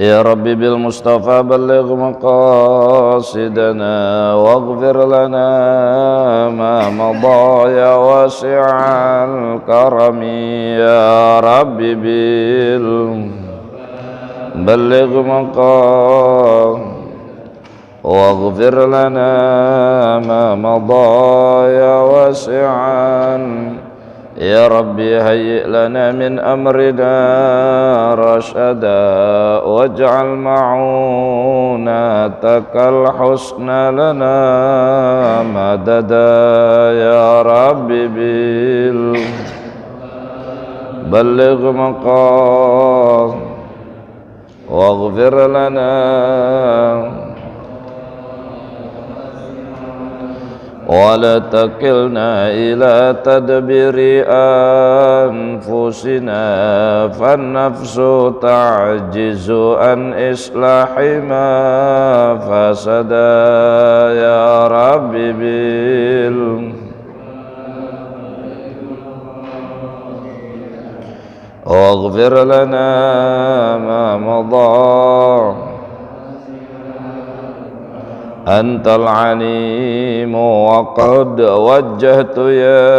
يا ربي بالمصطفى بلغ مقاصدنا واغفر لنا ما مضى يا واسع الكرم يا ربي بلغ مقاصدنا واغفر لنا ما مضى يا واسعا يا ربي هيئ لنا من أمرنا رشدا واجعل معونتك الحسنى لنا مددا يا ربي بلغ مقام واغفر لنا ولا تكلنا إلى تدبير أنفسنا فالنفس تعجز عن إصلاح ما فسد يا ربي واغفر لنا ما مضى أنت العليم وقد وجهت يا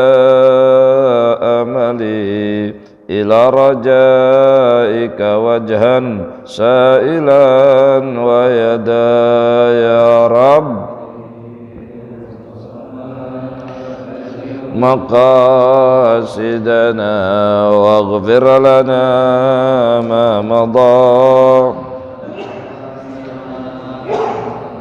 أملي إلى رجائك وجها سائلا ويدا يا رب مقاصدنا واغفر لنا ما مضى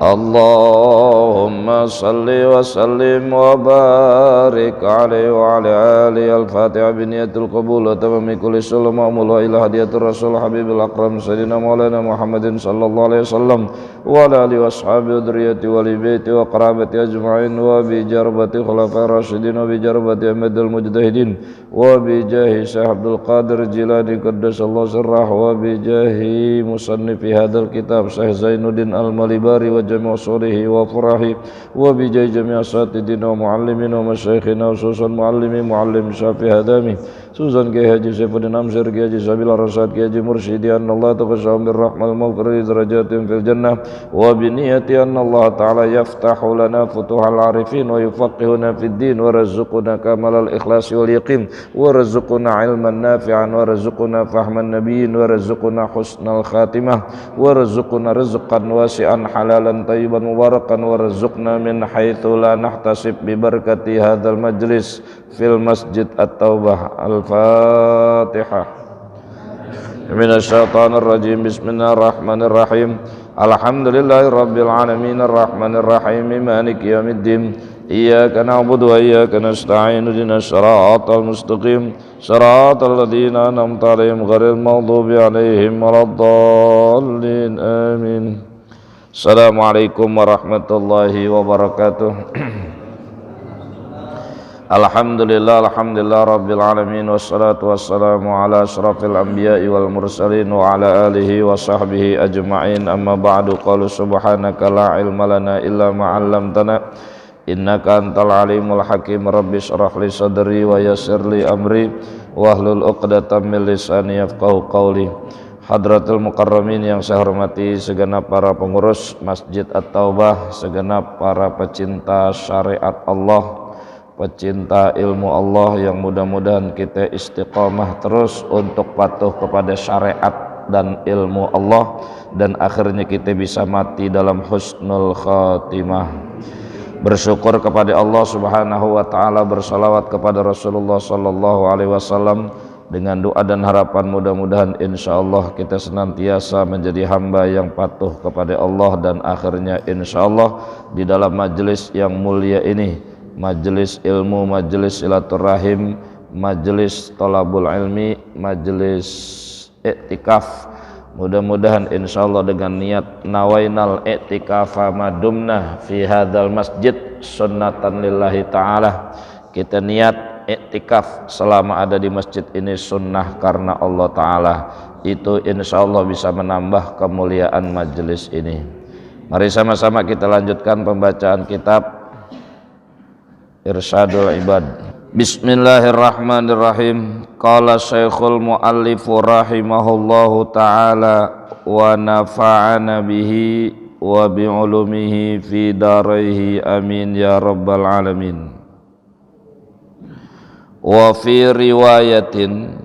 اللهم صل وسلم وبارك عليه وعلى آله. الفاتحة بنية القبول وتمام كل سلم مأمول وإلى هدية الرسول حبيب الأكرم سيدنا مولانا محمد صلى الله عليه وسلم وعلى آله وأصحابه وذريته ولبيته وقرابته أجمعين وبجربة خلفاء الراشدين وبجربة أحمد المجتهدين وبجاه شيخ عبد القادر الجيلاني قدس الله سره وبجاه مصنف هذا الكتاب شيخ زين الدين المالباري وجميع صوره وفرحه وبجاه جميع أساتذتنا ومعلمين ومشايخنا وخصوصا معلم شافي هدامي سوزان كي حاجي سيفودين أمسر كي حاجي سبيل الرشاد كي حاجي مرشدي أن الله تغشاهم بالرحمة المغفرة درجات في الجنة وبنية أن الله تعالى يفتح لنا فتوح العارفين ويفقهنا في الدين ورزقنا كمال الإخلاص واليقين ورزقنا علما نافعا ورزقنا فهم النبيين ورزقنا حسن الخاتمة ورزقنا رزقا واسعا حلالا طيبا مباركا ورزقنا من حيث لا نحتسب ببركة هذا المجلس في المسجد التوبة. الفاتحة من الشيطان الرجيم. بسم الله الرحمن الرحيم. الحمد لله رب العالمين الرحمن الرحيم مالك يوم الدين إياك نعبد وإياك نستعين اهدنا الصراط المستقيم صراط الذين أنعمت عليهم غير المغضوب عليهم ولا الضالين آمين. Assalamualaikum warahmatullahi wabarakatuh. Alhamdulillah rabbil alamin wassalatu wassalamu ala asyrafil anbiya'i wal mursalin wa ala alihi wa sahbihi ajma'in. Amma ba'du. Qalu subhanaka la ilma lana illa ma 'allamtana innaka antal alimul hakim. Rabbi shrah li sadri wa yassir li amri wahlul 'uqdatam min lisani yafqahu qawli. Hadratul Mukarramin yang saya hormati, segenap para pengurus Masjid At-Taubah, segenap para pecinta syariat Allah, pecinta ilmu Allah, yang mudah-mudahan kita istiqamah terus untuk patuh kepada syariat dan ilmu Allah, dan akhirnya kita bisa mati dalam husnul khatimah. Bersyukur kepada Allah Subhanahu wa taala, bersalawat kepada Rasulullah sallallahu alaihi wasallam dengan doa dan harapan mudah-mudahan insyaallah kita senantiasa menjadi hamba yang patuh kepada Allah, dan akhirnya insyaallah di dalam majelis yang mulia ini, majelis ilmu, majelis silaturahim, majelis thalabul ilmi, majelis iktikaf, mudah-mudahan insyaallah dengan niat nawainal iktikafa madumna fi hadzal masjid sunnatan lillahi ta'ala, kita niat iktikaf selama ada di masjid ini sunnah karena Allah Ta'ala, itu insyaallah bisa menambah kemuliaan majelis ini. Mari sama-sama kita lanjutkan pembacaan kitab Irsyadul Ibad. Bismillahirrahmanirrahim. Qala Syekhul Mu'allifu rahimahullahu ta'ala wa nafa'ana bihi wa bi'ulumihi fi daraihi amin ya rabbal alamin. Wa fi riwayatin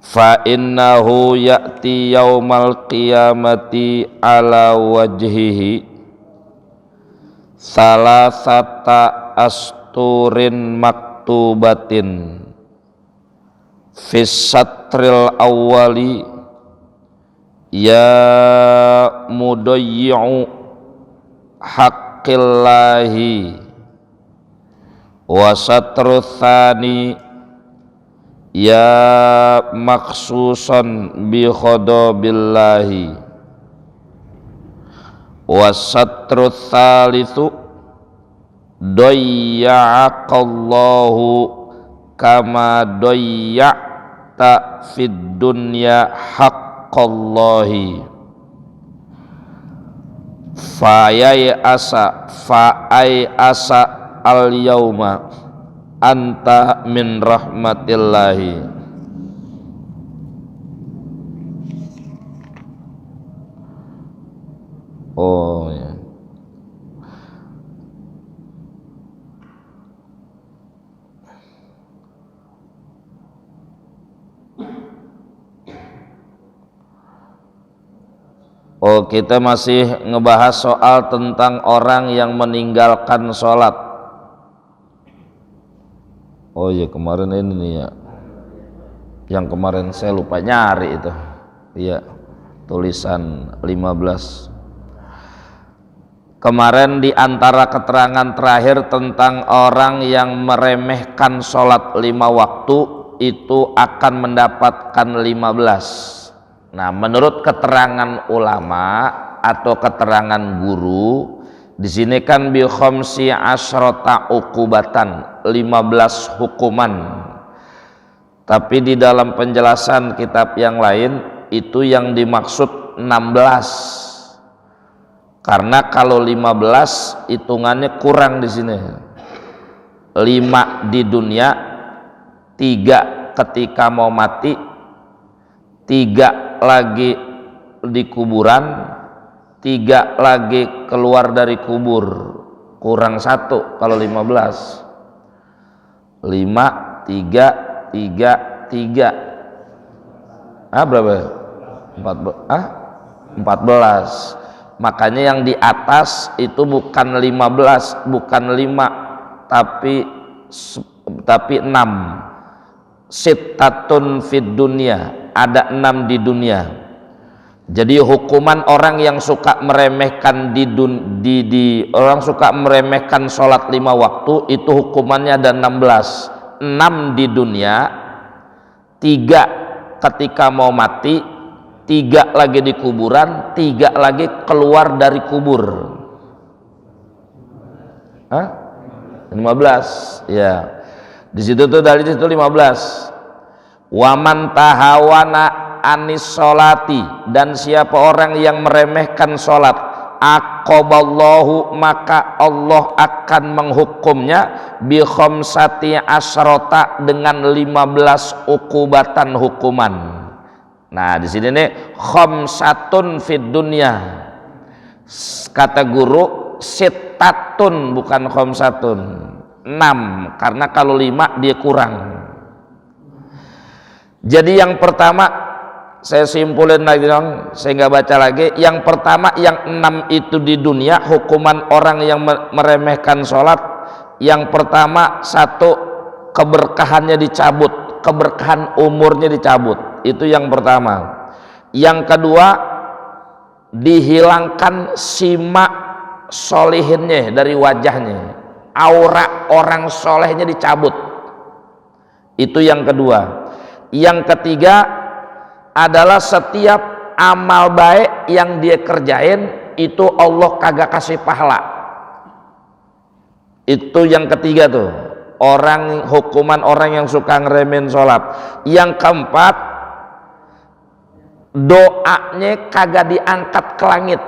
fa innahu ya'ti yaumal qiyamati ala wajhihi salasata asturin maktubatin fis satril awwali ya mudayyi'u haqqillahi wa satru tsani ya maksusan bi khadabillahi wa satru tsalitsu dayya'akallahu kama dayya'ta fid dunya haqqallahi fa'ay asa al yauma anta min rahmatillahi. Oh ya. Oh, kita masih ngebahas soal tentang orang yang meninggalkan sholat. Oh iya, kemarin ini nih ya, yang kemarin saya lupa nyari itu, iya, tulisan 15. Kemarin di antara keterangan terakhir tentang orang yang meremehkan sholat 5 waktu itu akan mendapatkan 15. Nah, menurut keterangan ulama atau keterangan guru, di sini kan bi khamsi asyrata uqubatan, 15 hukuman. Tapi di dalam penjelasan kitab yang lain itu yang dimaksud 16. Karena kalau 15 hitungannya kurang di sini. 5 di dunia, 3 ketika mau mati, 3 lagi di kuburan, 3 lagi keluar dari kubur, kurang 1 kalau 15. 5, 3, 3. Berapa? 14. Makanya yang di atas itu bukan 15, bukan 5, tapi 6. Sittatun fid dunya, ada 6 di dunia. Jadi hukuman orang yang suka meremehkan orang suka meremehkan sholat 5 waktu itu hukumannya ada 16. 6 di dunia, 3 ketika mau mati, 3 lagi di kuburan, 3 lagi keluar dari kubur. 15 ya. Di situ tuh dari situ 15. Waman tahawana anis sholati, dan siapa orang yang meremehkan sholat, aqaballahu, maka Allah akan menghukumnya bi khamsati asyrata, dengan 15 ukubatan hukuman. Nah, di sini nih khamsatun fid dunya. Kata guru sittatun bukan khamsatun. 6, karena kalau 5 dia kurang. Jadi yang pertama saya simpulin lagi dong, saya nggak baca lagi. Yang pertama, yang 6 itu di dunia hukuman orang yang meremehkan sholat. Yang pertama, 1, keberkahannya dicabut, keberkahan umurnya dicabut, itu yang pertama. Yang kedua, dihilangkan simak solihinnya dari wajahnya, aura orang solehnya dicabut, itu yang kedua. Yang ketiga adalah setiap amal baik yang dia kerjain itu Allah kagak kasih pahala. Itu yang ketiga tuh, hukuman orang yang suka ngeremehin sholat. Yang keempat, doanya kagak diangkat ke langit.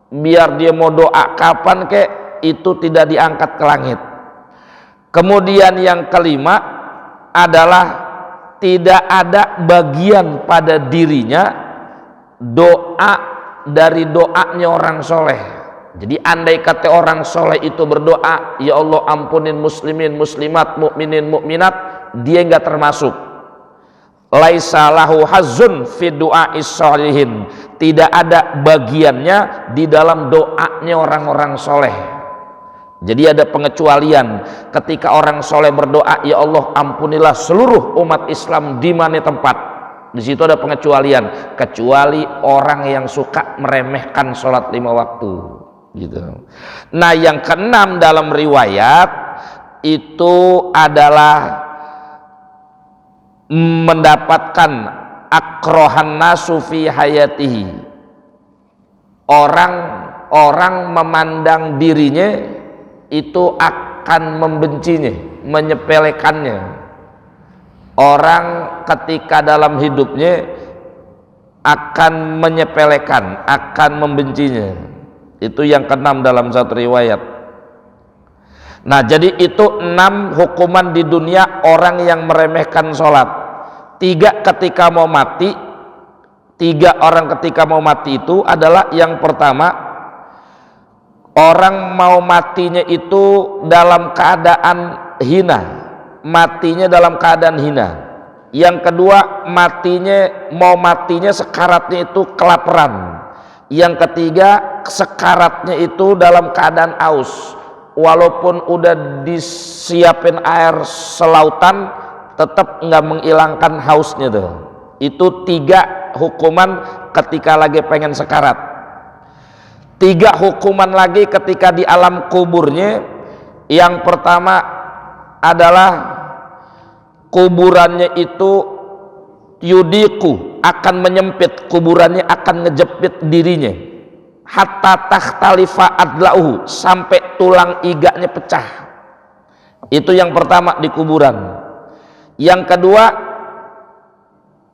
Biar dia mau doa kapan kek, itu tidak diangkat ke langit. Kemudian yang kelima adalah tidak ada bagian pada dirinya doa dari doanya orang soleh. Jadi andai kata orang soleh itu berdoa, ya Allah ampunin muslimin muslimat mukminin mukminat, dia nggak termasuk. Laisa lahu hazzun fi du'ais sholihin, tidak ada bagiannya di dalam doanya orang-orang soleh. Jadi ada pengecualian ketika orang soleh berdoa, ya Allah ampunilah seluruh umat Islam di mana tempat. Di situ ada pengecualian, kecuali orang yang suka meremehkan sholat 5 waktu. Gitu. Nah yang keenam dalam riwayat itu adalah mendapatkan akrohan nasu fi hayatihi, orang memandang dirinya itu akan membencinya, menyepelekannya. Orang ketika dalam hidupnya akan menyepelekan, akan membencinya. Itu yang keenam dalam satu riwayat. Nah jadi itu 6 hukuman di dunia orang yang meremehkan sholat. 3 ketika mau mati, 3 orang ketika mau mati itu adalah yang pertama, orang mau matinya itu dalam keadaan hina, matinya dalam keadaan hina. Yang kedua mau matinya sekaratnya itu kelaparan. Yang ketiga sekaratnya itu dalam keadaan aus, walaupun udah disiapin air selautan tetap nggak menghilangkan hausnya tuh. Itu 3 hukuman ketika lagi pengen sekarat. 3 hukuman lagi ketika di alam kuburnya. Yang pertama adalah kuburannya itu yudiku, akan menyempit, kuburannya akan ngejepit dirinya, hatta takhtalifa adlauhu, sampai tulang iganya pecah. Itu yang pertama di kuburan. Yang kedua,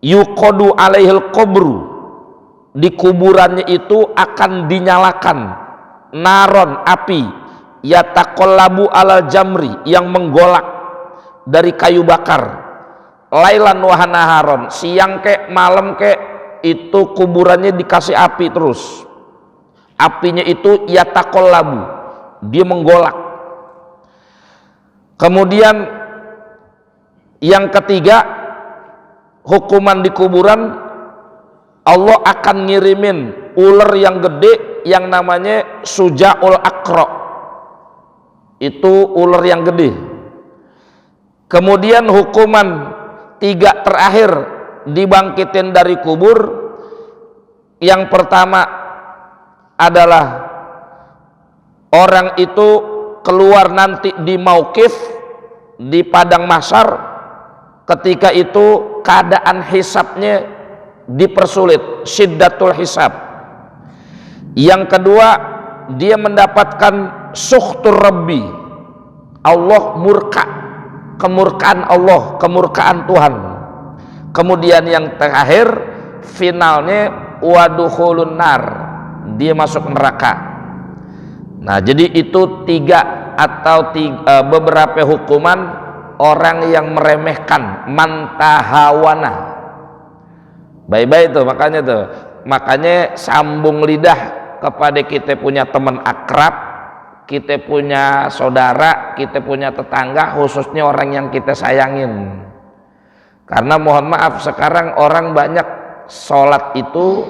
yuqadu alaihil kubru, di kuburannya itu akan dinyalakan naron, api, yataqallabu alal jamri, yang menggolak dari kayu bakar, lailan wa naharon, siang kek malam kek, itu kuburannya dikasih api terus. Apinya itu yataqallabu, dia menggolak. Kemudian yang ketiga, hukuman di kuburan, Allah akan ngirimin ular yang gede yang namanya Sujaul Akro. Itu ular yang gede. Kemudian hukuman 3 terakhir dibangkitin dari kubur. Yang pertama adalah orang itu keluar nanti di mauqif, di padang mahsyar. Ketika itu keadaan hisabnya dipersulit, syiddatul hisab. Yang kedua, dia mendapatkan sukhtur rabbi, Allah murka, kemurkaan Allah, kemurkaan Tuhan. Kemudian yang terakhir, finalnya wadukhulun nar, dia masuk neraka. Nah jadi itu 3 atau beberapa hukuman orang yang meremehkan, mantahawana. Baik-baik tuh, makanya sambung lidah kepada kita punya teman akrab, kita punya saudara, kita punya tetangga, khususnya orang yang kita sayangin. Karena mohon maaf sekarang orang banyak sholat itu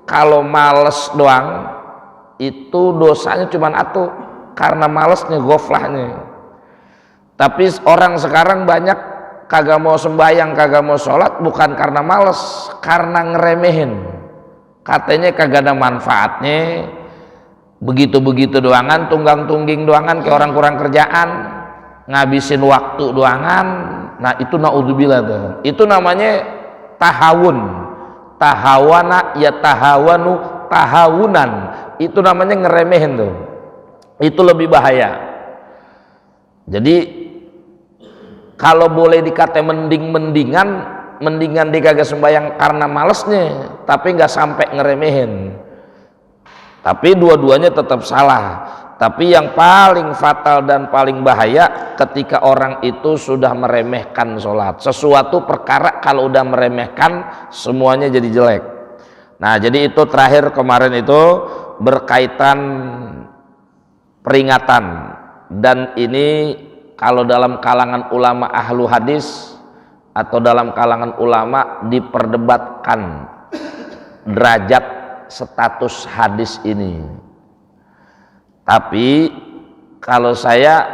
kalau males doang, itu dosanya cuma atuh karena malesnya, goflahnya. Tapi orang sekarang banyak kagak mau sembahyang, kagak mau sholat bukan karena males, karena ngeremehin. Katanya kagak ada manfaatnya, begitu-begitu doangan, tunggang-tungging doangan, kayak orang kurang kerjaan, ngabisin waktu doangan. Nah itu naudzubillah tuh. Itu namanya tahawun. Tahawana ya tahawanu tahawunan. Itu namanya ngeremehin tuh. Itu lebih bahaya. Jadi kalau boleh dikata mendingan dia kagak sembahyang karena malesnya, tapi nggak sampai ngeremehin. Tapi dua-duanya tetap salah. Tapi yang paling fatal dan paling bahaya ketika orang itu sudah meremehkan sholat. Sesuatu perkara kalau udah meremehkan semuanya jadi jelek. Nah, jadi itu terakhir kemarin itu berkaitan peringatan, dan ini kalau dalam kalangan ulama ahlu hadis atau dalam kalangan ulama diperdebatkan derajat status hadis ini. Tapi kalau saya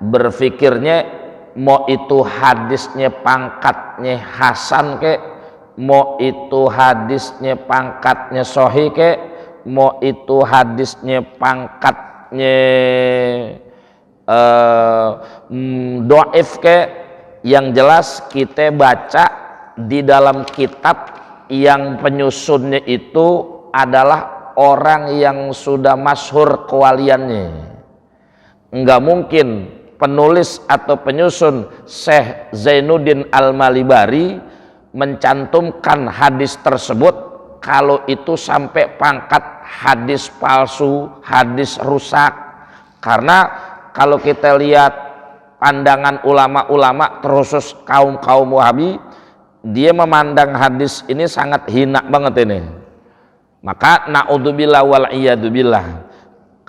berpikirnya, mau itu hadisnya pangkatnya hasan ke, mau itu hadisnya pangkatnya sahih ke, mau itu hadisnya pangkatnya dhaif ke, yang jelas kita baca di dalam kitab yang penyusunnya itu adalah orang yang sudah masyhur kewaliannya. Enggak mungkin penulis atau penyusun Syekh Zainuddin Al-Malibari mencantumkan hadis tersebut kalau itu sampai pangkat hadis palsu, hadis rusak. Karena kalau kita lihat pandangan ulama-ulama terkhusus kaum Wahabi, dia memandang hadis ini sangat hina banget ini. Maka naudzubillah wal iyadzubillah.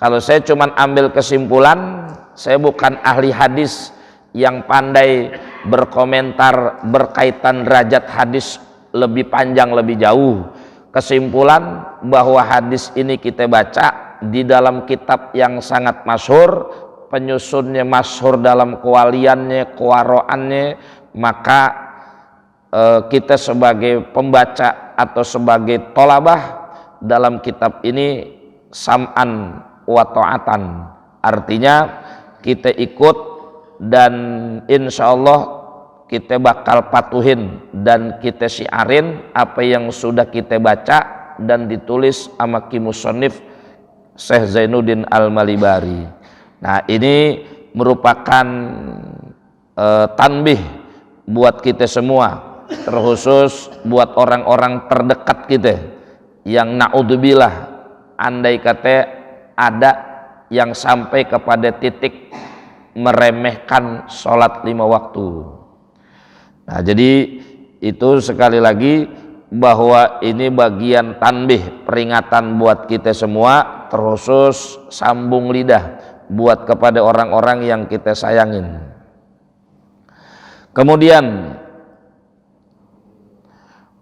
Kalau saya cuman ambil kesimpulan, saya bukan ahli hadis yang pandai berkomentar berkaitan derajat hadis lebih panjang lebih jauh. Kesimpulan bahwa hadis ini kita baca di dalam kitab yang sangat masyhur, penyusunnya masyhur dalam kewaliannya, kewaroannya, maka kita sebagai pembaca atau sebagai tolabah dalam kitab ini sam'an wa ta'atan, artinya kita ikut dan insya Allah kita bakal patuhin dan kita syiarin apa yang sudah kita baca dan ditulis sama musannif Syekh Zainuddin Al-Malibari. Nah, ini merupakan tanbih buat kita semua, terkhusus buat orang-orang terdekat kita yang naudzubillah andai kata ada yang sampai kepada titik meremehkan sholat 5 waktu. Nah, jadi itu sekali lagi bahwa ini bagian tanbih peringatan buat kita semua, terkhusus sambung lidah buat kepada orang-orang yang kita sayangin. Kemudian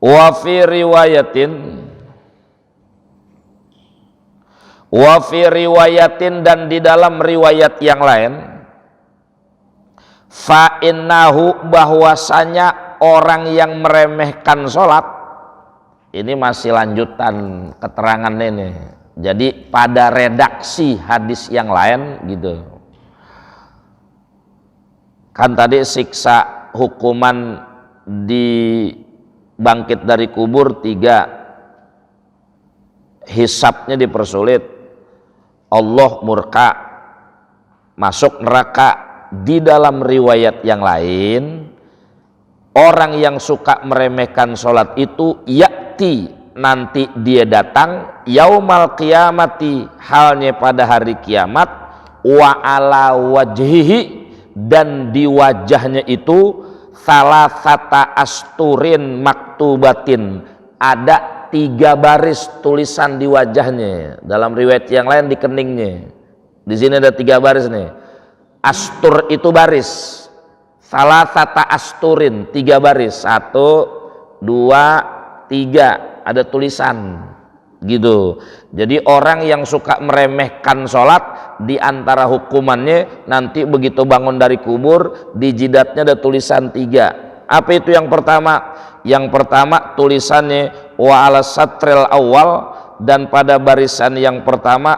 wa fi riwayatin dan di dalam riwayat yang lain, fa innahu bahwasanya orang yang meremehkan sholat, ini masih lanjutan keterangan ini. Jadi pada redaksi hadis yang lain gitu. Kan tadi siksa hukuman di bangkit dari kubur 3, hisabnya dipersulit, Allah murka, masuk neraka. Di dalam riwayat yang lain, orang yang suka meremehkan sholat itu yakti, nanti dia datang yaumal qiyamati, halnya pada hari kiamat, wa ala wajhihi, dan di wajahnya itu salasata asturin maktubatin, ada 3 baris tulisan di wajahnya. Dalam riwayat yang lain di keningnya. Di sini ada 3 baris nih. Astur itu baris, salasata asturin, 3 baris, 1, 2, 3, ada tulisan gitu. Jadi orang yang suka meremehkan sholat, di antara hukumannya nanti begitu bangun dari kubur, di jidatnya ada tulisan 3. Apa itu yang pertama? Yang pertama tulisannya wa ala satril awal, dan pada barisan yang pertama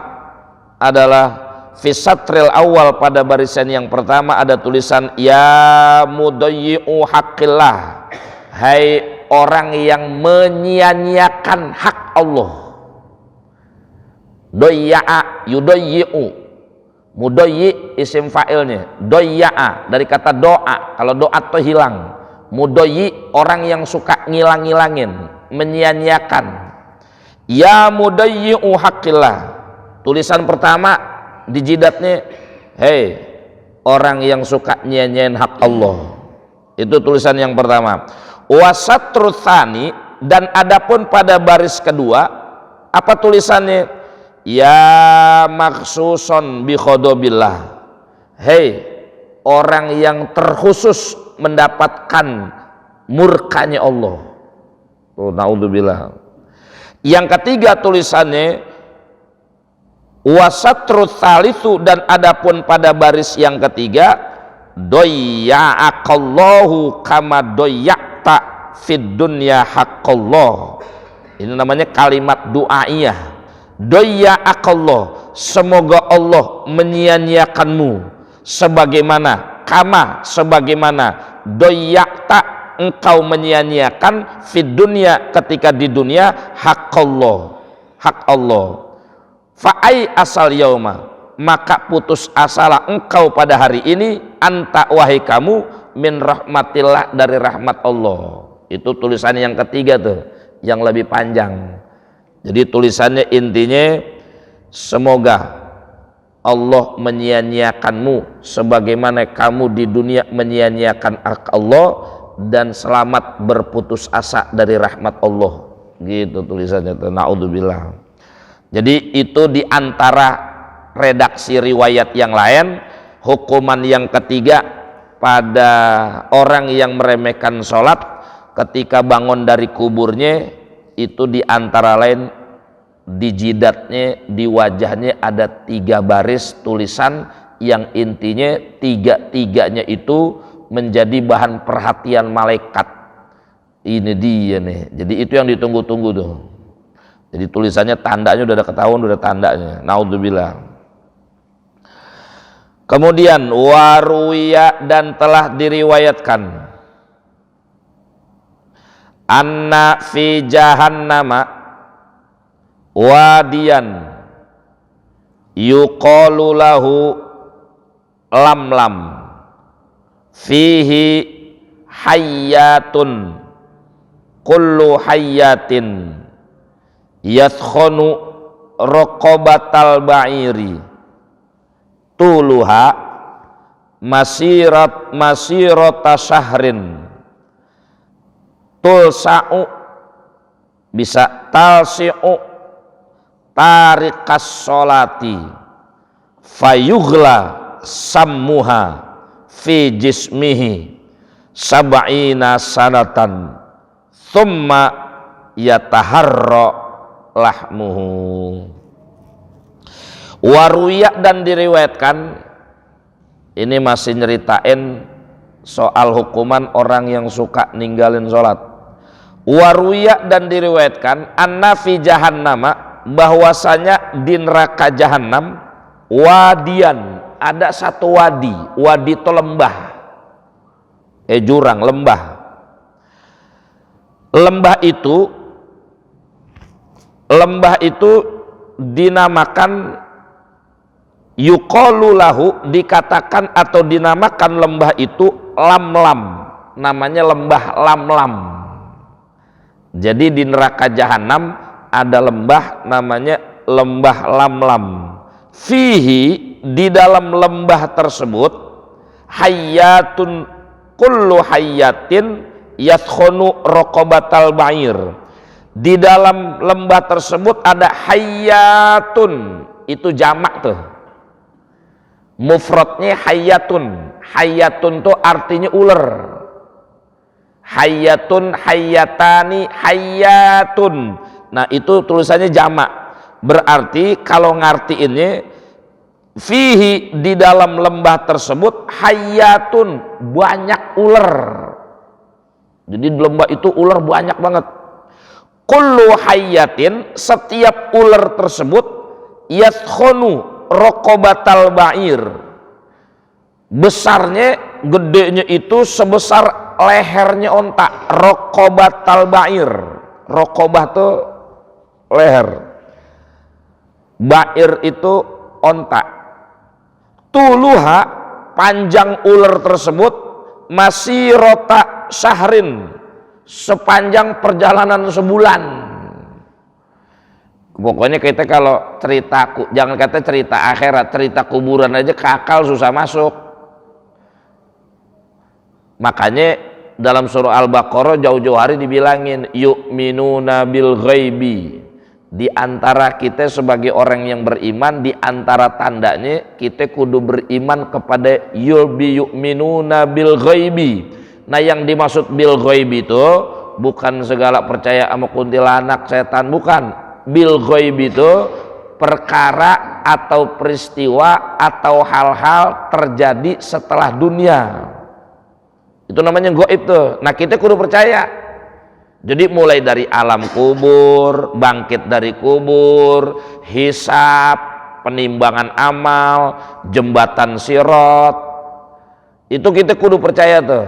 adalah fisatril awal, pada barisan yang pertama ada tulisan ya mudayyi'u haqqillah, hai orang yang menyia-nyiakan hak Allah. Doyya'a yudayyi'u, mudayyi isim fa'ilnya, doyya'a dari kata doa, kalau doa itu hilang. Mudayyi orang yang suka ngilang-ngilangin, menyia-nyiakan. Ya mudayyi'u haqqillah, tulisan pertama di jidatnya, hei orang yang suka nyanyiin hak Allah. Itu tulisan yang pertama. Wasatrut tsani, dan adapun pada baris kedua apa tulisannya? Ya maksuson bi khodobillah, hei orang yang terkhusus mendapatkan murkanya Allah. Oh, naudzubillah. Yang ketiga tulisannya wasatrut tsalitsu, dan adapun pada baris yang ketiga doyya'akallahu kama doyya'ta fid dunya haqqallah. Ini namanya kalimat du'aiyah. Doyya'akallah, semoga Allah menyia-nyiakanmu sebagaimana doyya'ta, engkau menyia-nyiakan fid dunya, ketika di dunia, haqqallah, hak Allah. Fa'ai asal yauma, maka putus asalah engkau pada hari ini, anta wahai kamu, min rahmatillah, dari rahmat Allah. Itu tulisannya yang ketiga tuh, yang lebih panjang. Jadi tulisannya intinya, semoga Allah menyia-nyiakanmu sebagaimana kamu di dunia menyia-nyiakan hak Allah, dan selamat berputus asa dari rahmat Allah. Gitu tulisannya tuh, naudzubillah. Jadi itu diantara redaksi riwayat yang lain. Hukuman yang ketiga pada orang yang meremehkan sholat ketika bangun dari kuburnya, itu diantara lain di jidatnya, di wajahnya ada 3 baris tulisan yang intinya tiga-tiganya itu menjadi bahan perhatian malaikat. Ini dia nih, jadi itu yang ditunggu-tunggu tuh. Jadi tulisannya, tandanya udah ketahuan, udah tandanya. Naudzubillah. Kemudian waruya, dan telah diriwayatkan, anna fi jahannama wadiyan yuqalu lahu lamlam fihi hayyatun kullu hayyatin yadkhunu raqabatal ba'iri tuluha masirata syahrin tulsa'u, bisa talsi'u tarikas sholati fayughla sammuha fi jismihi sab'ina sanatan thumma yataharra lahmuhu. Waruya, dan diriwayatkan, ini masih nyeritain soal hukuman orang yang suka ninggalin sholat. Waruya, dan diriwayatkan, anna fi jahannama, bahwasanya di neraka jahanam, wadian, ada satu wadi. Wadi itu lembah, jurang, lembah. Lembah itu dinamakan yuqalu lahu, dikatakan atau dinamakan lembah itu lamlam, namanya lembah lamlam. Jadi di neraka jahanam ada lembah namanya lembah lamlam. Fihi, di dalam lembah tersebut, hayyatun kullu hayyatin yadkhunu raqabatal ba'ir. Di dalam lembah tersebut ada hayyatun, itu jamak tuh. Mufradnya hayyatun. Hayyatun tuh artinya ular. Hayyatun, hayyatani, hayyatun. Nah, itu tulisannya jamak. Berarti kalau ngartiinnya, fihi, di dalam lembah tersebut, hayyatun, banyak ular. Jadi di lembah itu ular banyak banget. Kullu hayyatin, setiap ular tersebut, yadkhunu raqabatal ba'ir, besarnya, gedenya itu sebesar lehernya onta. Raqabatal ba'ir, raqabah itu leher, ba'ir itu onta. Tuluha, panjang ular tersebut, masirata syahrin, sepanjang perjalanan sebulan. Pokoknya kita kalau cerita, jangan kata cerita akhirat, cerita kuburan aja ke akal susah masuk. Makanya dalam surah Al-Baqarah jauh-jauh hari dibilangin yu'minuna bil ghaibi. Di antara kita sebagai orang yang beriman, di antara tandanya kita kudu beriman kepada yu'minuna bil ghaibi. Nah, yang dimaksud bil ghaibi itu bukan segala percaya sama kuntilanak, setan, bukan. Bil ghaib itu perkara atau peristiwa atau hal-hal terjadi setelah dunia, itu namanya ghaib tuh. Nah, kita kudu percaya. Jadi mulai dari alam kubur, bangkit dari kubur, hisab, penimbangan amal, jembatan sirat, itu kita kudu percaya tuh.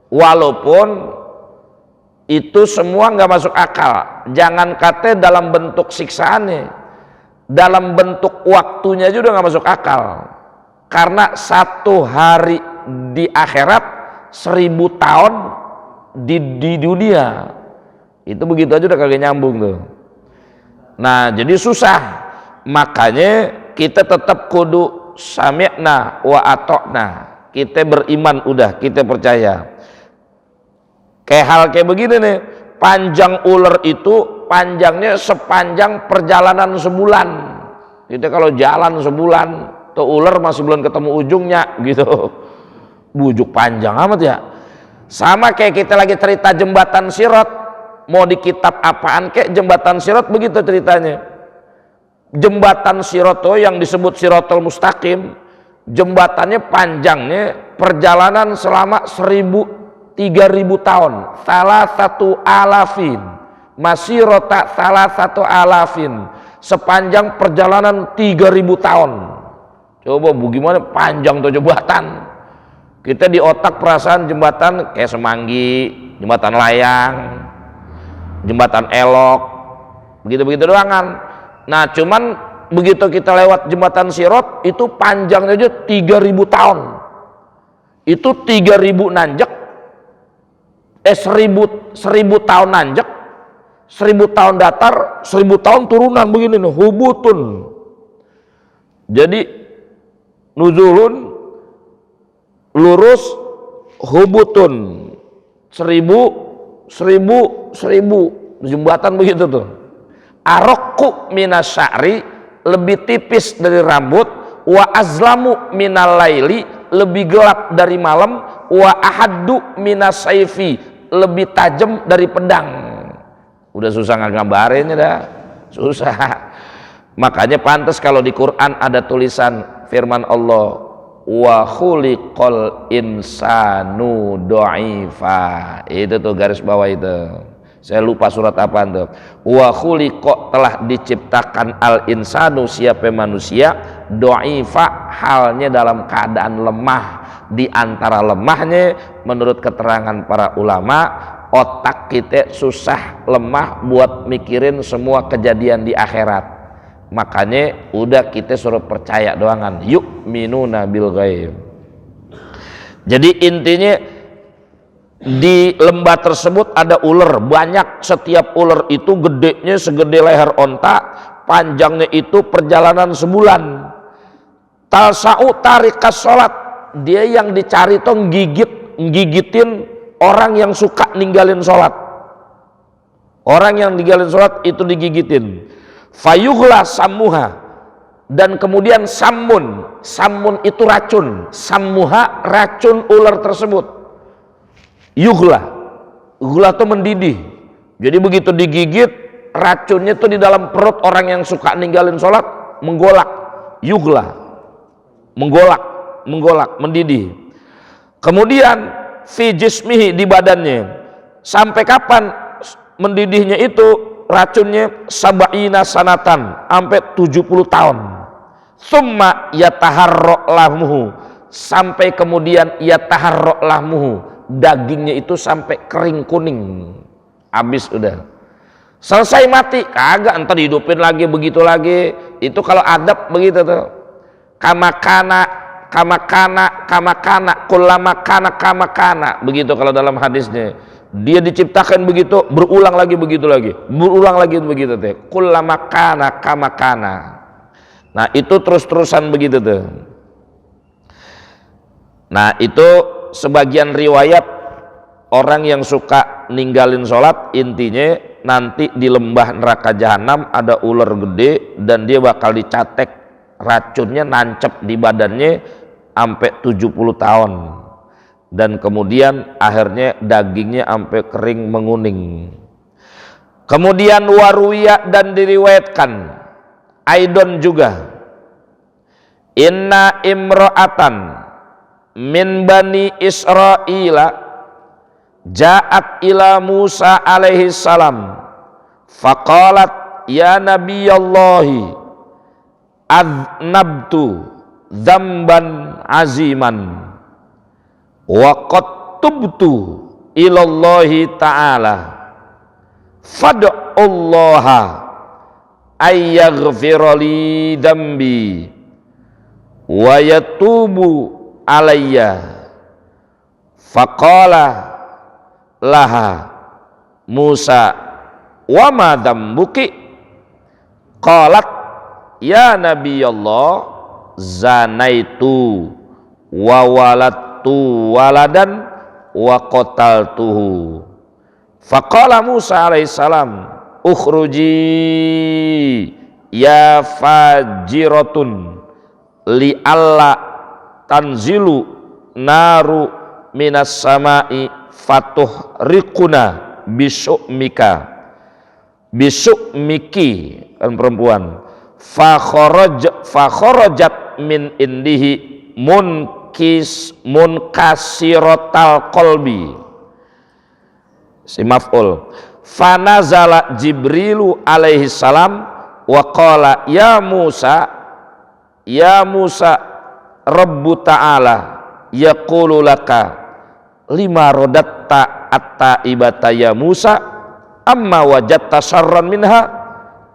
Walaupun itu semua nggak masuk akal. Jangan kata dalam bentuk siksaannya, dalam bentuk waktunya juga nggak masuk akal. Karena satu hari di akhirat 1000 tahun di dunia. Itu begitu aja udah kagak nyambung tuh. Nah, jadi susah. Makanya kita tetap kudu sami'na wa ata'na. Kita beriman udah, kita percaya. Kayak hal kayak begini nih, panjang ular itu panjangnya sepanjang perjalanan sebulan. Kita kalau jalan sebulan, tuh ular masih belum ketemu ujungnya gitu. Bujuk panjang amat ya. Sama kayak kita lagi cerita jembatan Sirat, mau di kitab apaan kayak jembatan Sirat begitu ceritanya. Jembatan Sirat tuh yang disebut Siratul Mustaqim, jembatannya panjangnya perjalanan selama 3.000 tahun, salah satu alafin, masirota salah satu alafin, sepanjang perjalanan 3.000 tahun. Coba bagaimana panjang tuh jembatan. Kita di otak perasaan jembatan kayak Semanggi, jembatan layang, jembatan elok, begitu-begitu doang kan. Nah, cuman begitu kita lewat jembatan Sirat itu panjangnya aja 3.000 tahun. Itu 3.000 nanjak. 1000 tahun nanjak, 1000 tahun datar, 1000 tahun turunan begini nih, hubutun. Jadi nuzulun lurus, hubutun 1000 jembatan begitu tuh. Arokku minasyari, lebih tipis dari rambut, wa azlamu minal laili, lebih gelap dari malam, wa ahaddu minasaifi, lebih tajam dari pedang. Udah susah ngambarinnya dah, susah. Makanya pantas kalau di Quran ada tulisan firman Allah, wa khuliqal insanu dha'ifa. Itu tuh garis bawah itu. Saya lupa surat apa tuh. Wa khuliqa, telah diciptakan al insanu, siapa manusia, dha'ifa, halnya dalam keadaan lemah. Di antara lemahnya menurut keterangan para ulama, otak kita susah, lemah buat mikirin semua kejadian di akhirat. Makanya udah kita suruh percaya doangan, yu'minuna bil ghaib. Jadi intinya di lembah tersebut ada ular banyak. Setiap ular itu gedenya segede leher onta, panjangnya itu perjalanan sebulan. Talsa'u tarikas sholat, dia yang dicari tuh gigitin orang yang suka ninggalin sholat. Orang yang ninggalin sholat itu digigitin. Fayughla sammuha, dan kemudian samun itu racun, sammuha racun ular tersebut. Yughla itu mendidih. Jadi begitu digigit, racunnya tuh di dalam perut orang yang suka ninggalin sholat menggolak. Yughla, menggolak, mendidih. Kemudian fi jismihi, di badannya. Sampai kapan mendidihnya itu racunnya? Sab'ina sanatan, sampai 70 tahun. Summa yataharra lahmuhu, sampai kemudian yataharra lahmuhu, dagingnya itu sampai kering kuning. Habis udah. Selesai mati, kagak entar dihidupin lagi begitu lagi. Itu kalau adab begitu tuh. Kamakana kullama kana, begitu kalau dalam hadisnya. Dia diciptakan begitu, berulang lagi begitu lagi, berulang lagi begitu teh. Kullama kana kama kana. Nah, itu terus-terusan begitu tuh. Nah, itu sebagian riwayat orang yang suka ninggalin sholat, intinya nanti di lembah neraka jahanam ada ular gede dan dia bakal dicatek, racunnya nancep di badannya sampai 70 tahun. Dan kemudian akhirnya dagingnya sampai kering menguning. Kemudian waruya dan diriwayatkan aidon juga, inna imra'atan min bani Israila ja'at ila Musa alaihi salam faqalat ya nabiyallahi adnabtu dzamban aziman wa qad tubtu ilallahi ta'ala fad'ullaha ayyaghfirali dambi wa yatubu alayya. Faqala laha Musa wa ma dzambuki, qalat ya nabiyallah zanaitu wa waladtu waladan wa qataltuhu. Faqala Musa alaihissalam ukhruji ya fajiratun li alla tanzilu naru minas samai fatuhriquna bisu'miki kan perempuan. Fakharajat min indihi munkasirotal qalbi, si maf'ul. Fanazala Jibrilu alaihi salam wa qala ya Musa Rabbu ta'ala yaqulu laka lima rodatta at-taibata ya Musa amma wajadta syarran minha.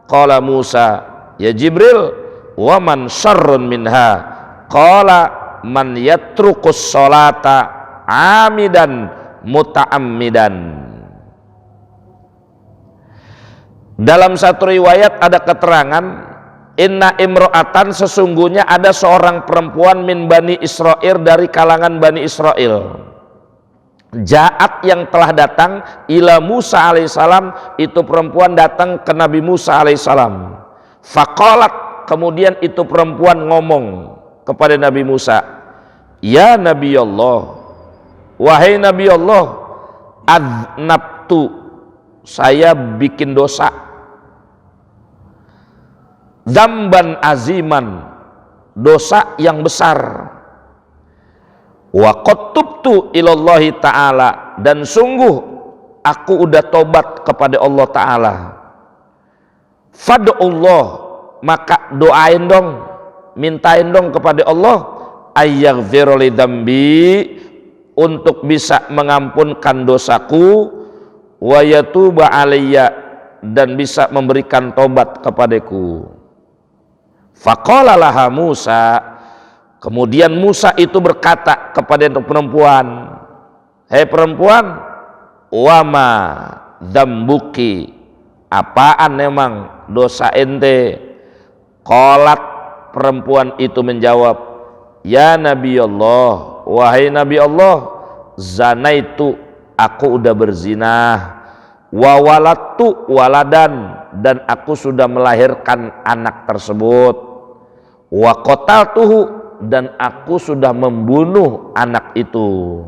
Qala Musa ya Jibril wa man syarrun minha. Qala man yatrukus sholata amidan muta'ammidan. Dalam satu riwayat ada keterangan inna imro'atan, sesungguhnya ada seorang perempuan min Bani Israel, dari kalangan Bani Israel. Ja'at, yang telah datang, ila Musa alaihissalam, itu perempuan datang ke Nabi Musa alaihissalam. Faqalat, kemudian itu perempuan ngomong kepada Nabi Musa, ya Nabi Allah, wahai Nabi Allah, adnabtu, saya bikin dosa, dzamban aziman, dosa yang besar, wa qad tubtu ilallahi ta'ala, dan sungguh aku udah tobat kepada Allah Ta'ala. Fad'ullah, maka doain dong, mintain dong kepada Allah, ayyaghfirli dzambi, untuk bisa mengampunkan dosaku, wa yatuba alayya, dan bisa memberikan tobat kepadaku. Faqala laha Musa, kemudian Musa itu berkata kepada perempuan, hei perempuan, wama dzambuki, apaan memang dosa ente? Qalat, perempuan itu menjawab, ya Nabi Allah, wahai Nabi Allah, zanaitu, aku udah berzinah, wa waladtu waladan, dan aku sudah melahirkan anak tersebut, wa qataltuhu, dan aku sudah membunuh anak itu.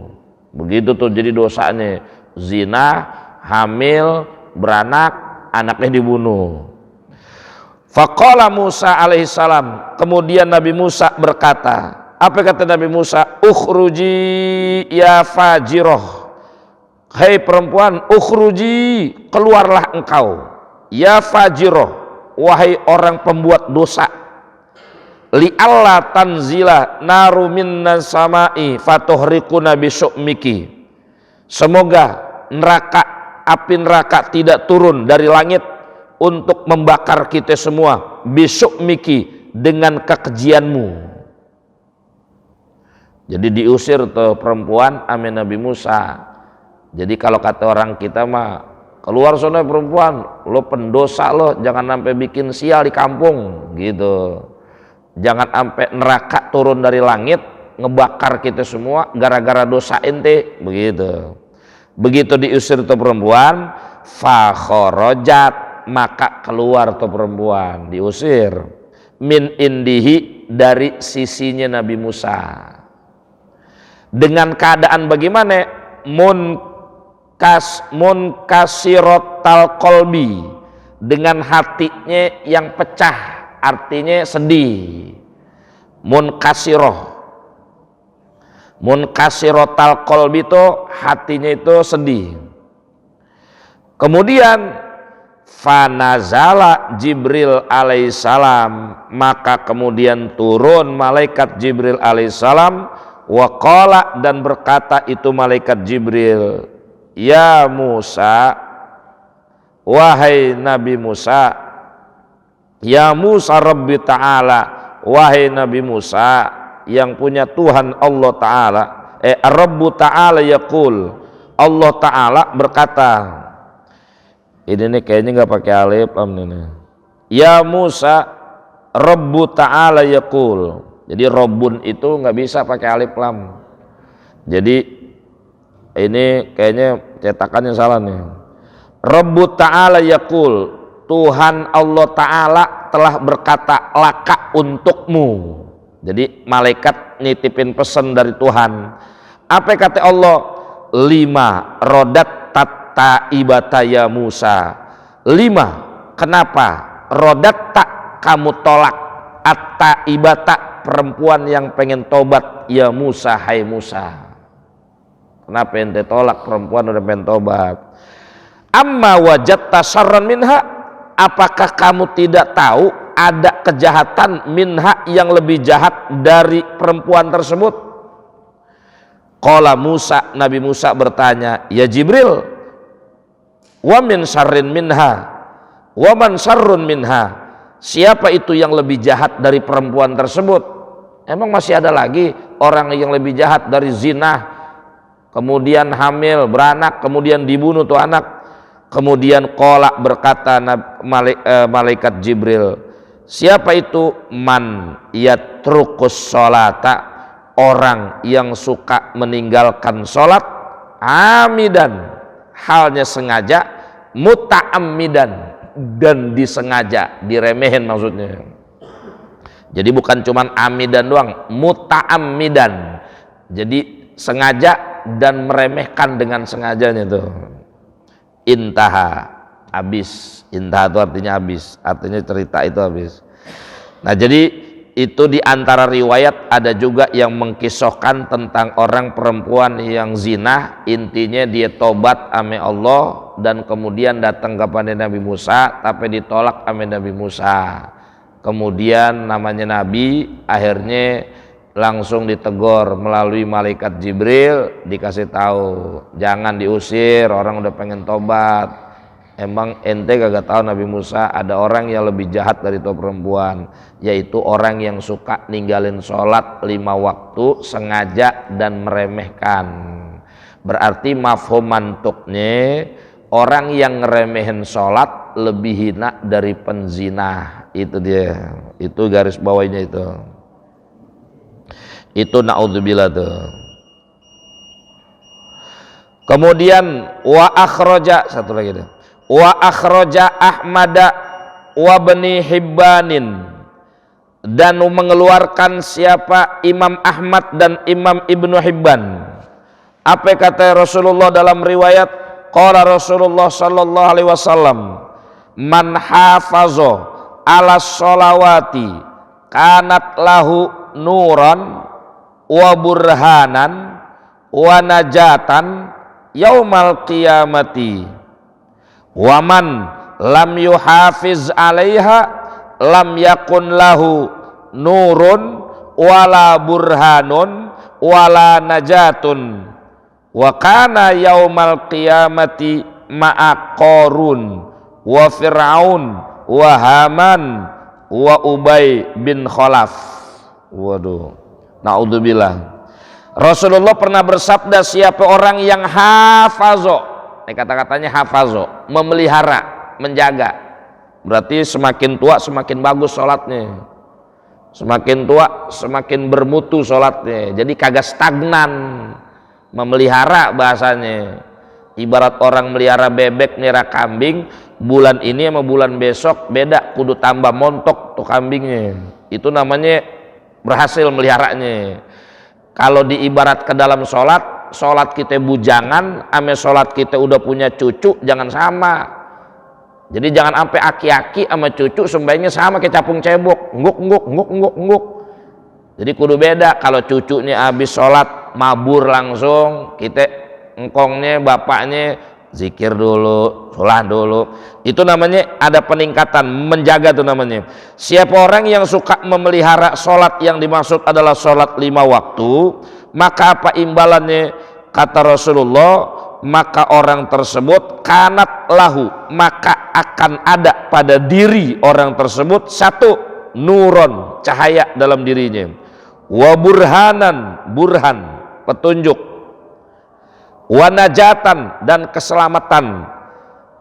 Begitu tuh jadi dosanya, zina, hamil, beranak, anaknya dibunuh. Faqala Musa alaihissalam, kemudian Nabi Musa berkata, apa kata Nabi Musa? Ukhruji ya fajiroh, hei perempuan, ukhruji, keluarlah engkau, ya fajiroh, wahai orang pembuat dosa, li alla tanzila naru minnas samai fatuhriquna bisu'miki, semoga neraka, api neraka tidak turun dari langit untuk membakar kita semua, bisu'miki, dengan kekejianmu. Jadi diusir tuh perempuan ame Nabi Musa, Jadi kalau kata orang kita mah, keluar sono perempuan, lo pendosa lo, jangan sampai bikin sial di kampung gitu. Jangan sampai neraka turun dari langit ngebakar kita semua gara-gara dosa ente, begitu. Begitu diusir tuh perempuan, fa kharajat, maka keluar tuh perempuan, diusir min indihi, dari sisinya Nabi Musa. Dengan keadaan bagaimana? Munkasirotal kolbi, dengan hatinya yang pecah, artinya sedih. Munkasirotal kolbi itu hatinya itu sedih. Kemudian fanazala Jibril alaihissalam, maka kemudian turun malaikat Jibril alaihissalam, waqala, dan berkata itu malaikat Jibril, ya Musa, wahai Nabi Musa, ya Musa Rabbi Ta'ala, wahai Nabi Musa yang punya Tuhan Allah Ta'ala, Rabbu Ta'ala yaqul, Allah Ta'ala berkata, ini nih kayaknya nggak pakai alif lam nih. Ya Musa Rabbu Ta'ala yaqul. Jadi Rabbun itu nggak bisa pakai alif lam. Jadi ini kayaknya cetakannya salah nih. Rabbu Ta'ala yaqul, Tuhan Allah Ta'ala telah berkata laka untukmu. Jadi malaikat nitipin pesan dari Tuhan. Apa kata Allah? 5 rodat tata ibataya Musa. 5, kenapa? Rodat tak kamu tolak atta ibata, perempuan yang pengen tobat, ya Musa, hai Musa. Kenapa ente tolak perempuan udah pengen tobat? Amma wajadta syarran minha, apakah kamu tidak tahu ada kejahatan minha yang lebih jahat dari perempuan tersebut? Qala Musa, Nabi Musa bertanya, ya Jibril, wa min syarrin minha, wa man syarrun minha, siapa itu yang lebih jahat dari perempuan tersebut? Emang masih ada lagi orang yang lebih jahat dari zina, kemudian hamil, beranak, kemudian dibunuh tuh anak? Kemudian qala berkata malaikat Jibril, siapa itu? Man yatrukus sholata, orang yang suka meninggalkan sholat, amidan, halnya sengaja, muta'ammidan, dan disengaja, diremehin maksudnya. Jadi bukan cuman amidan doang, muta'ammidan, jadi sengaja dan meremehkan dengan sengajanya tuh. Intaha, habis. Intaha itu artinya habis, artinya cerita itu habis. Nah jadi itu di antara riwayat ada juga yang mengkisahkan tentang orang perempuan yang zina, intinya dia tobat ame Allah dan kemudian datang kepada Nabi Musa tapi ditolak ame Nabi Musa. Kemudian namanya Nabi akhirnya langsung ditegur melalui malaikat Jibril, dikasih tahu jangan diusir, orang udah pengen tobat. Emang ente gak tahu Nabi Musa ada orang yang lebih jahat dari itu perempuan, yaitu orang yang suka ninggalin sholat 5 waktu sengaja dan meremehkan. Berarti mafhum mantuknya orang yang ngeremehin sholat lebih hina dari penzina. Itu dia, itu garis bawahnya itu naudzubillah tuh. Kemudian wa akhraja, satu lagi deh, wa akhraja Ahmada wa Bani Hibbanin, dan mengeluarkan siapa? Imam Ahmad dan Imam Ibnu Hibban. Apa kata Rasulullah dalam riwayat? Qala Rasulullah sallallahu alaihi wasallam, man hafazo ala sholawati kanat lahu nuran wa burhanan wa najatan yaumal qiyamati, wa man lam yuhafiz alaiha lam yakun lahu nurun wala burhanun wala najatun, wa kana yaumal qiyamati ma'a Qarun wa Fir'aun wa Haman wa Ubay bin Khalaf. Waduh, naudzubillah. Rasulullah pernah bersabda, siapa orang yang hafazo, ini kata-katanya hafazo, memelihara, menjaga, berarti semakin tua semakin bagus sholatnya, semakin tua semakin bermutu sholatnya, jadi kagak stagnan. Memelihara bahasanya ibarat orang melihara bebek, melihara kambing, bulan ini sama bulan besok beda, kudu tambah montok tuh kambingnya, itu namanya berhasil meliharanya. Kalau diibarat ke dalam sholat, sholat kita bujangan ame sholat kita udah punya cucu jangan sama. Jadi jangan sampai aki-aki sama cucu sembahyangnya sama kayak capung cebok, nguk. Jadi kudu beda. Kalau cucunya habis sholat mabur langsung, kita engkongnya bapaknya zikir dulu, sholat dulu. Itu namanya ada peningkatan, menjaga tuh namanya. Siapa orang yang suka memelihara sholat yang dimaksud adalah sholat 5 waktu, maka apa imbalannya? Kata Rasulullah, maka orang tersebut kanat lahu, maka akan ada pada diri orang tersebut satu nuron, cahaya dalam dirinya, wa burhanan, burhan, petunjuk, wa najatan, dan keselamatan.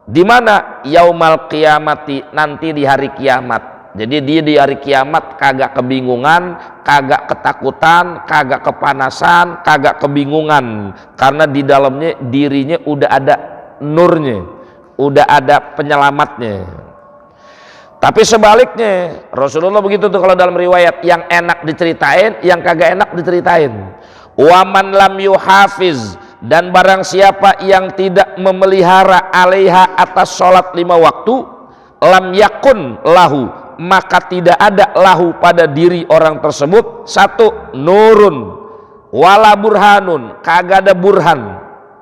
Di mana? Yaumal qiyamati, nanti di hari kiamat. Jadi dia di hari kiamat kagak kebingungan, kagak ketakutan, kagak kepanasan, kagak kebingungan, karena di dalamnya dirinya udah ada nurnya, udah ada penyelamatnya. Tapi sebaliknya Rasulullah begitu tuh kalau dalam riwayat, yang enak diceritain, yang kagak enak diceritain. Waman lam yuhafiz, dan barang siapa yang tidak memelihara alaiha, atas sholat 5 waktu, lam yakun lahu, maka tidak ada lahu pada diri orang tersebut satu nurun, wala burhanun, kagak ada burhan,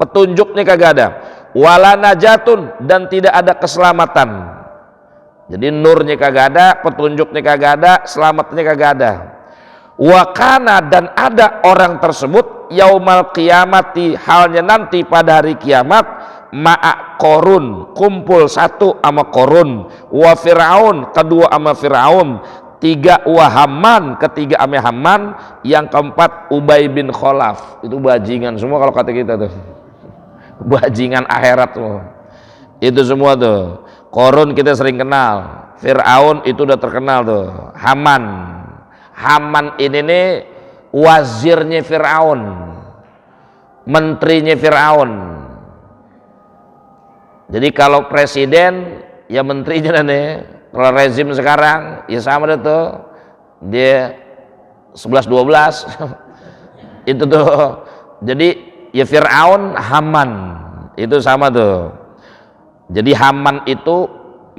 petunjuknya kagak ada, wala najatun, dan tidak ada keselamatan. Jadi nurnya kagak ada, petunjuknya kagak ada, selamatnya kagak ada. Wakana, dan ada orang tersebut yaumal qiyamati, halnya nanti pada hari kiamat, ma'a korun, kumpul satu sama korun, wa fir'aun, kedua sama fir'aun, tiga wa Haman, ketiga sama Haman, yang keempat Ubay bin Khalaf. Itu bajingan semua kalau kata kita tuh, bajingan akhirat semua itu semua tuh. Korun kita sering kenal, Fir'aun itu udah terkenal tuh, Haman ini nih wazirnya Fir'aun, menterinya Fir'aun. Jadi kalau presiden ya menterinya nih, kalau rezim sekarang ya sama deh tuh, dia 11-12 itu tuh. Jadi ya Fir'aun, Haman itu sama tuh. Jadi Haman itu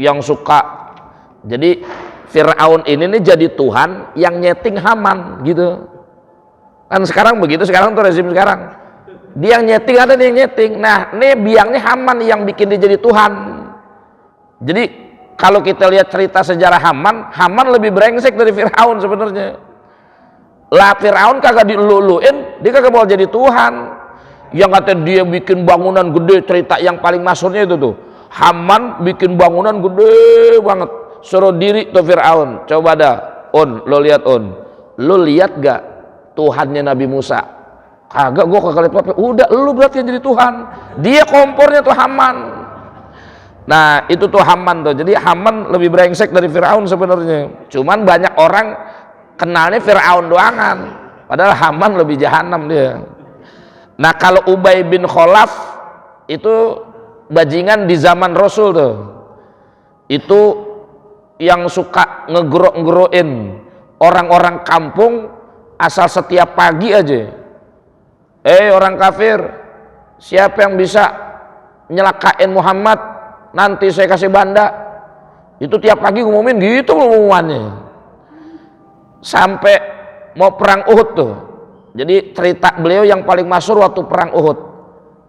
yang suka, jadi Fir'aun ini nih jadi Tuhan yang nyeting Haman gitu kan. Sekarang begitu, sekarang tuh rezim sekarang, dia yang nyeting, ada yang nyeting. Nah ini biangnya Haman yang bikin dia jadi Tuhan. Jadi kalau kita lihat cerita sejarah Haman lebih brengsek dari Fir'aun sebenarnya. Lah Fir'aun kagak diluluin, dia kagak mau jadi Tuhan. Yang kata dia bikin bangunan gede, cerita yang paling masyhurnya itu tuh, Haman bikin bangunan gede banget, suruh diri tuh Fir'aun. Coba dah lo lihat lo lihat gak Tuhannya Nabi Musa? Kagak, gua kagak lihat apa. Udah lu berarti yang jadi Tuhan. Dia kompornya tuh Haman. Nah itu tuh Haman tuh. Jadi Haman lebih brengsek dari Fir'aun sebenarnya. Cuman banyak orang kenalnya Fir'aun doangan, padahal Haman lebih jahanam dia. Nah kalau Ubay bin Khalaf itu bajingan di zaman Rasul tuh, itu yang suka ngegerok-ngerokin orang-orang kampung asal setiap pagi aja, orang kafir, siapa yang bisa nyelakain Muhammad nanti saya kasih banda. Itu tiap pagi ngumumin gitu pengumumannya sampai mau perang Uhud tuh. Jadi cerita beliau yang paling masyhur waktu perang Uhud,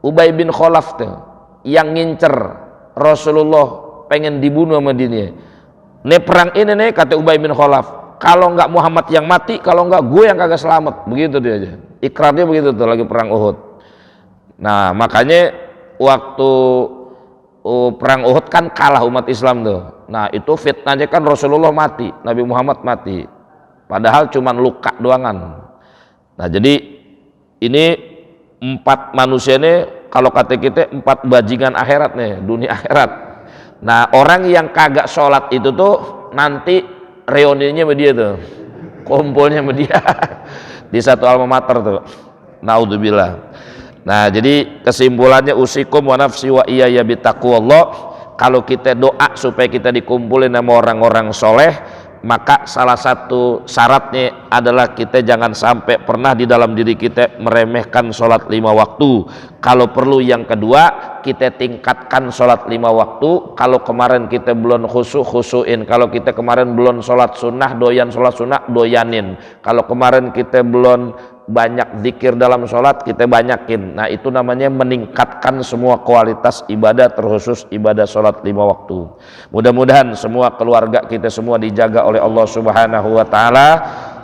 Ubay bin Khalaf tuh yang ngincer Rasulullah, pengen dibunuh sama dia. Nih perang ini nih kata Ubay bin Khalaf, kalau nggak Muhammad yang mati, kalau nggak gue yang kagak selamat. Begitu dia aja, ikrarnya begitu tuh lagi perang Uhud. Nah makanya waktu perang Uhud kan kalah umat Islam tuh. Nah itu fitnahnya kan Rasulullah mati, Nabi Muhammad mati, padahal cuman luka doangan. Nah jadi Ini 4 manusia ini kalau kata kita 4 bajingan akhirat nih, dunia akhirat. Nah orang yang kagak sholat itu tuh nanti reuninya sama dia tuh, kumpulnya sama dia di satu alma mater tuh. Naudzubillah. Nah jadi kesimpulannya usikum wa nafsi wa iyaya bitaqwallah. Kalau kita doa supaya kita dikumpulin sama orang-orang soleh, maka salah satu syaratnya adalah kita jangan sampai pernah di dalam diri kita meremehkan sholat 5 waktu. Kalau perlu yang kedua, kita tingkatkan sholat 5 waktu. Kalau kemarin kita belum khusyuin. Kalau kita kemarin belum sholat sunnah, doyan sholat sunnah, doyanin. Kalau kemarin kita belum banyak zikir dalam sholat, kita banyakin. Nah itu namanya meningkatkan semua kualitas ibadah, terkhusus ibadah sholat 5 waktu. Mudah-mudahan semua keluarga kita semua dijaga oleh Allah Subhanahu wa Ta'ala.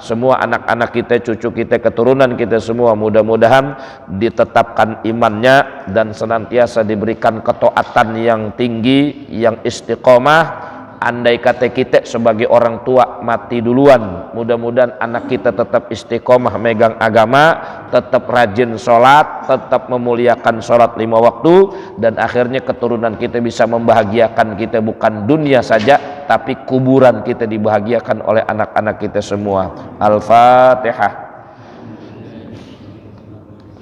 Semua anak-anak kita, cucu kita, keturunan kita semua mudah-mudahan ditetapkan imannya dan senantiasa diberikan ketaatan yang tinggi, yang istiqomah. Andai kata kita sebagai orang tua mati duluan, mudah-mudahan anak kita tetap istiqomah megang agama, tetap rajin sholat, tetap memuliakan sholat 5 waktu, dan akhirnya keturunan kita bisa membahagiakan kita bukan dunia saja, tapi kuburan kita dibahagiakan oleh anak-anak kita semua. Al-Fatihah.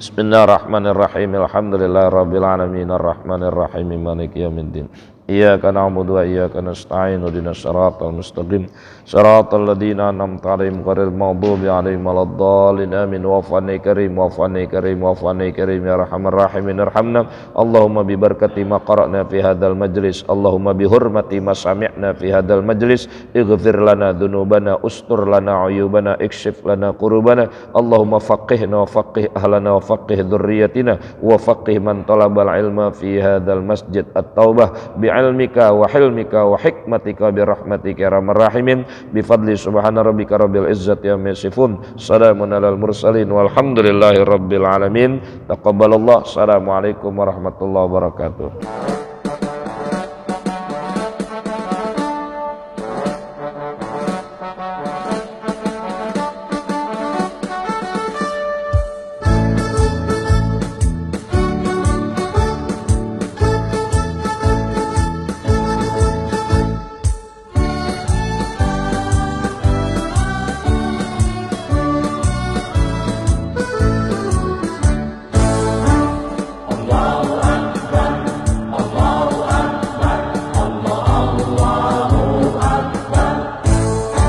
Bismillahirrahmanirrahim. Alhamdulillahirabbil alamin arrahmanir rahim maliki yaumiddin. Iyyaka na'budu wa iyyaka nasta'in ihdinas siratal mustaqim siratal ladzina an'amta 'alaihim ghairil maghdubi 'alaihim waladdallin amin. Wa'fani karim wa'fani karim wa'fani karim ya arhamar rahimin irhamna. Allahumma bi barakati ma qara'na fi hadzal majlis, Allahumma bi hurmati ma sami'na fi hadzal majlis, ighfir lana dzunubana, ustur lana 'uyubana, ikshif lana qurubana. Allahumma faqihna wa faqih ahlana wa faqih dzurriyyatina wa faqih man talabal ilma fi hadzal masjid. At-taubah bi ilmika wa hilmika wa hikmatika bi rahmatika ya arhamar rahimin. Bi fadli subhana rabbika rabbil izzati amma yasifun, salamun alal mursalin walhamdulillahi rabbil alamin. Taqabbalallah. Assalamualaikum warahmatullahi wabarakatuh.